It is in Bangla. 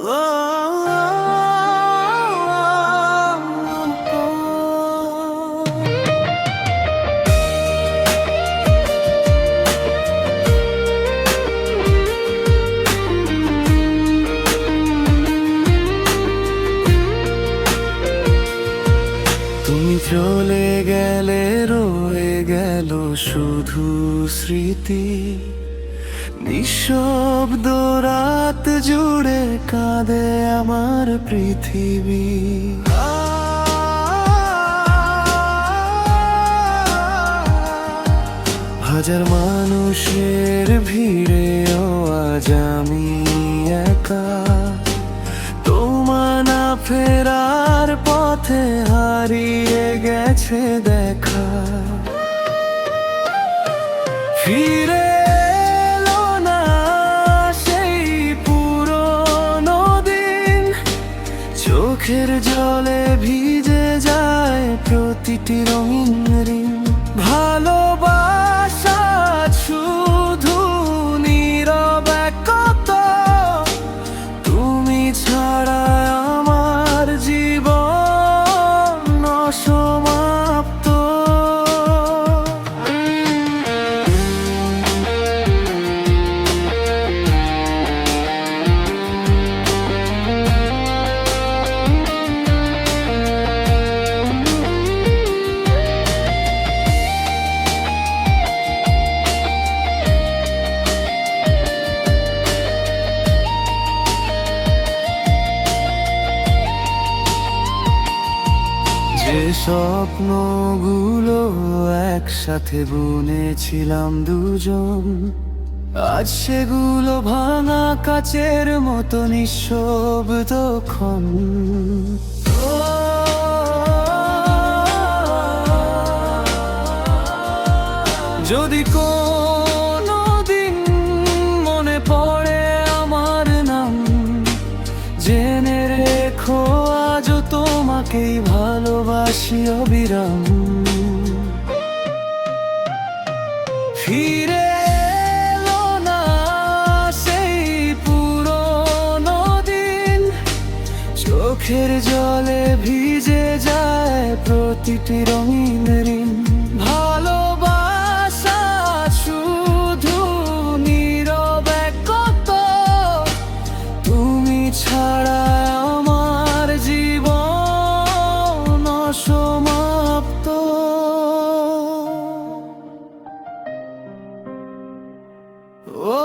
তুমি চলে গেলে রয়ে গেল শুধু স্মৃতি, নিঃশব্দ রাত জুড়ে কাঁদে আমার পৃথিবী। হাজার মানুষের ভিড়েও আজ আমি একা, তোমার না ফেরার পথে হারিয়ে গেছে দেখা। ফিরে এলো না সেই পুরনো দিন, চোখের জলে ভিজে যায় প্রতিটি রঙিন ঋণ। ভালোবাসা শুধু নীরবে কত, তুমি ছাড়া আমার জীবন অসমাপ্ত। যে স্বপ্নগুলো একসাথে বুনেছিলাম দুজন, আজ সেগুলো ভাঙা কাচের মতো নিঃশব্দ ক্ষণ। যদি কোনো দিন মনে পড়ে আমার নাম, জেনে রেখো আজও তোমাকেই ভালোবাসি অবিরাম। ফিরে এলো না সেই পুরনো দিন, চোখের জলে ভিজে যায় প্রতিটি রঙিন ঋণ। ভালোবাসা শুধু নীরবে কত, তুমি ছাড়া আমার জীবন অসমাপ্ত। ও